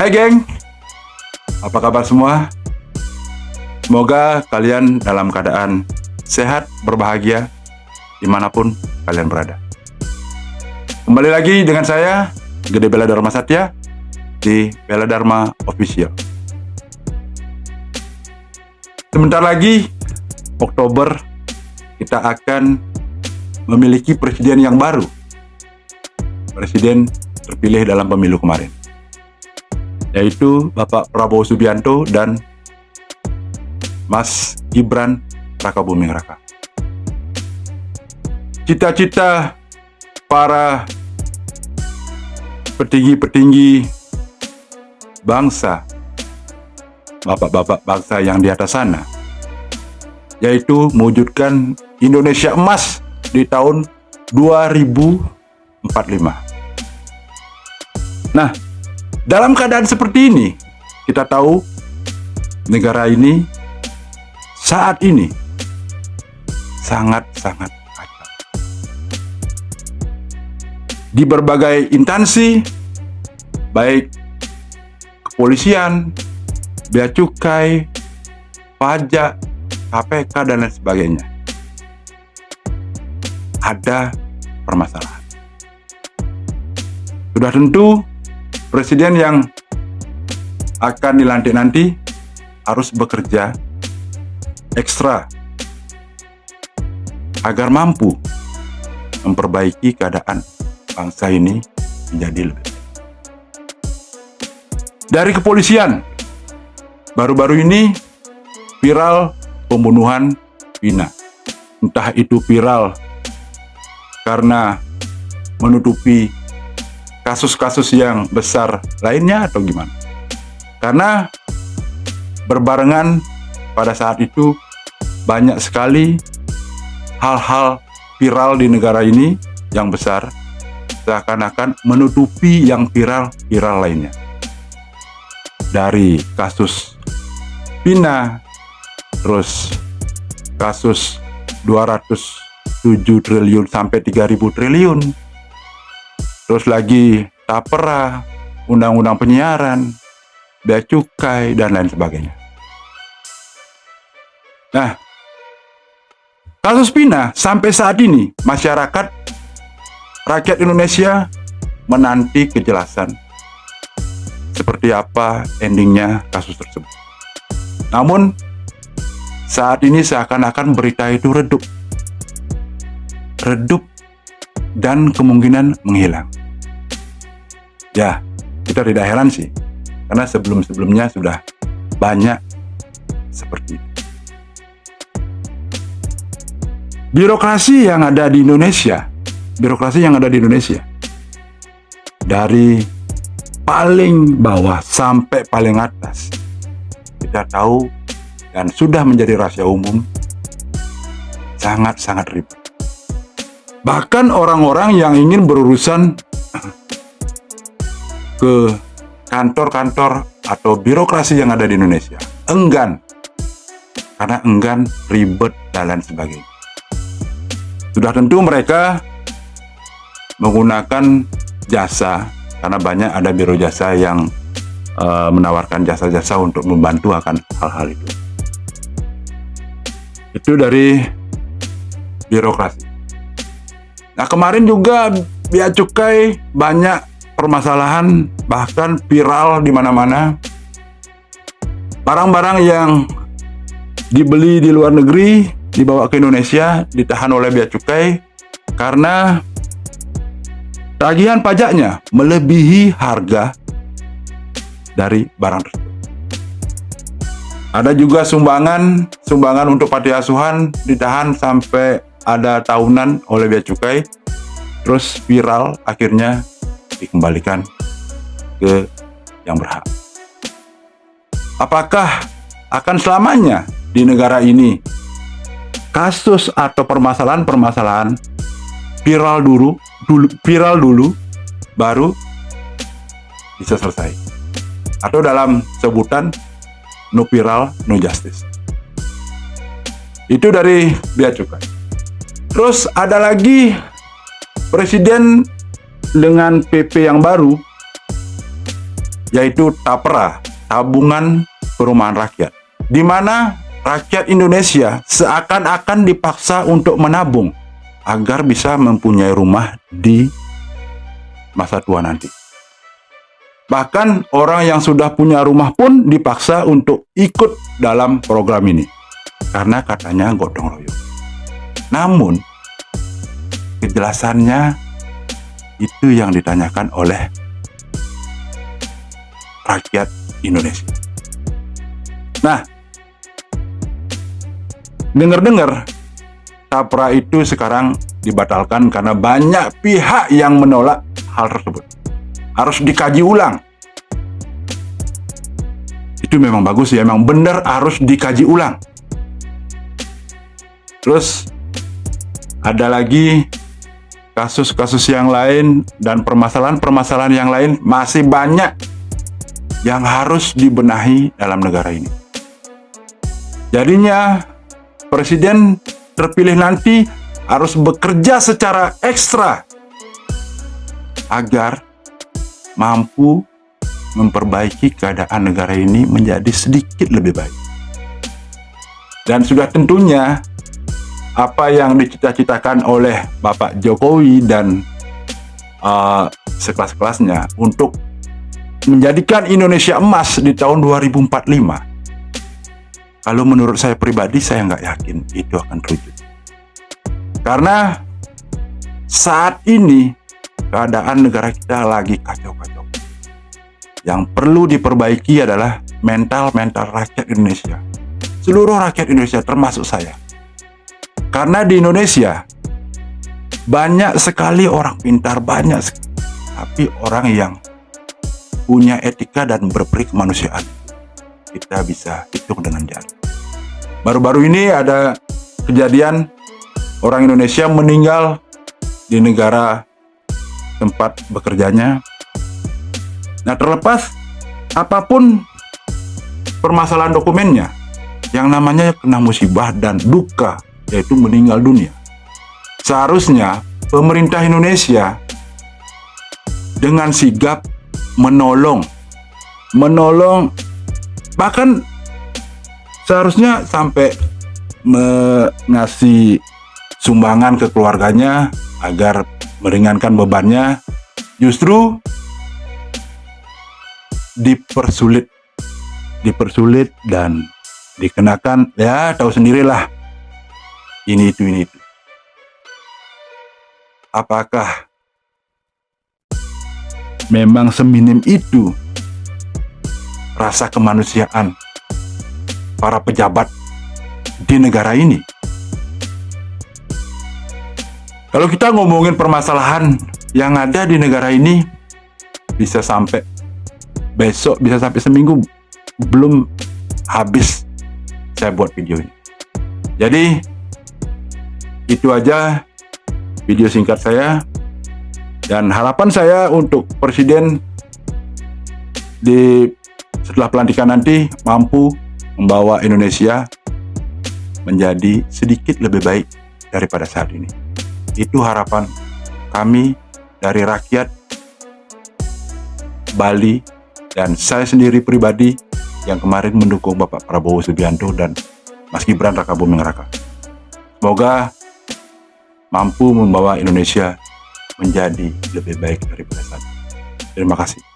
Hai geng, apa kabar semua? Semoga kalian dalam keadaan sehat, berbahagia, dimanapun kalian berada. Kembali lagi dengan saya, Gede Bela Dharma Satya, di Bela Dharma Official. Sebentar lagi, Oktober, kita akan memiliki presiden yang baru. Presiden terpilih dalam pemilu kemarin, yaitu Bapak Prabowo Subianto dan Mas Gibran Rakabuming Raka. Cita-cita para petinggi-petinggi bangsa, bapak-bapak bangsa yang di atas sana, yaitu mewujudkan Indonesia emas di tahun 2045. Nah, dalam keadaan seperti ini, kita tahu negara ini saat ini sangat-sangat kacau. Di berbagai instansi, baik kepolisian, bea cukai, pajak, KPK, dan lain sebagainya, ada permasalahan. Sudah tentu presiden yang akan dilantik nanti harus bekerja ekstra agar mampu memperbaiki keadaan bangsa ini menjadi lebih baik. Dari kepolisian, baru-baru ini viral pembunuhan Vina. Entah itu viral karena menutupi kasus-kasus yang besar lainnya atau gimana. Karena berbarengan pada saat itu banyak sekali hal-hal viral di negara ini yang besar, seakan-akan menutupi yang viral-viral lainnya. Dari kasus Vina, terus kasus 207 triliun sampai 3.000 triliun, terus lagi Tapera, undang-undang penyiaran, bea cukai, dan lain sebagainya. Nah, kasus Vina sampai saat ini masyarakat, rakyat Indonesia menanti kejelasan seperti apa endingnya kasus tersebut. Namun saat ini seakan-akan berita itu redup dan kemungkinan menghilang. Ya, kita tidak heran sih, karena sebelum-sebelumnya sudah banyak seperti itu. Birokrasi yang ada di Indonesia, dari paling bawah sampai paling atas, kita tahu dan sudah menjadi rahasia umum, sangat-sangat ribet. Bahkan orang-orang yang ingin berurusan ke kantor-kantor atau birokrasi yang ada di Indonesia enggan, karena enggan, ribet, dan lain sebagainya. Sudah tentu mereka menggunakan jasa, karena banyak ada biro jasa yang menawarkan jasa-jasa untuk membantu akan hal-hal itu. Itu dari birokrasi. Nah, kemarin juga bea cukai banyak permasalahan, bahkan viral di mana-mana. Barang-barang yang dibeli di luar negeri dibawa ke Indonesia ditahan oleh bea cukai karena tagihan pajaknya melebihi harga dari barang tersebut. Ada juga sumbangan untuk panti asuhan ditahan sampai ada tahunan oleh bea cukai, terus viral, akhirnya dikembalikan ke yang berhak. Apakah akan selamanya di negara ini kasus atau permasalahan viral dulu baru bisa selesai? Atau dalam sebutan no viral, no justice. Itu dari bea cukai. Terus ada lagi presiden dengan PP yang baru yaitu TAPRA, Tabungan Perumahan Rakyat, di mana rakyat Indonesia seakan-akan dipaksa untuk menabung agar bisa mempunyai rumah di masa tua nanti. Bahkan orang yang sudah punya rumah pun dipaksa untuk ikut dalam program ini karena katanya gotong royong. Namun kejelasannya itu yang ditanyakan oleh rakyat Indonesia. Nah, dengar-dengar TAPRA itu sekarang dibatalkan karena banyak pihak yang menolak hal tersebut. Harus dikaji ulang. Itu memang bagus ya, memang benar harus dikaji ulang. Terus ada lagi kasus-kasus yang lain dan permasalahan-permasalahan yang lain masih banyak yang harus dibenahi dalam negara ini. Jadinya presiden terpilih nanti harus bekerja secara ekstra agar mampu memperbaiki keadaan negara ini menjadi sedikit lebih baik. Dan sudah tentunya apa yang dicita-citakan oleh Bapak Jokowi dan sekelas-kelasnya untuk menjadikan Indonesia emas di tahun 2045. Kalau menurut saya pribadi, saya nggak yakin itu akan terwujud. Karena saat ini keadaan negara kita lagi kacau-kacau. Yang perlu diperbaiki adalah mental rakyat Indonesia. Seluruh rakyat Indonesia termasuk saya. Karena di Indonesia banyak sekali orang pintar, tapi orang yang punya etika dan berperi kemanusiaan kita bisa hitung dengan jari. Baru-baru ini ada kejadian orang Indonesia meninggal di negara tempat bekerjanya. Nah, terlepas apapun permasalahan dokumennya, yang namanya kena musibah dan duka, yaitu meninggal dunia. Seharusnya pemerintah Indonesia dengan sigap menolong, bahkan seharusnya sampai mengasih sumbangan ke keluarganya agar meringankan bebannya. Justru dipersulit dan dikenakan, ya tahu sendirilah, ini itu. Apakah memang seminim itu rasa kemanusiaan para pejabat di negara ini? Kalau kita ngomongin permasalahan yang ada di negara ini, bisa sampai besok, bisa sampai seminggu belum habis saya buat video ini. Jadi itu aja video singkat saya, dan harapan saya untuk presiden setelah pelantikan nanti mampu membawa Indonesia menjadi sedikit lebih baik daripada saat ini. Itu harapan kami dari rakyat Bali dan saya sendiri pribadi yang kemarin mendukung Bapak Prabowo Subianto dan Mas Gibran Rakabuming Raka. Semoga mampu membawa Indonesia menjadi lebih baik daripada saat ini. Terima kasih.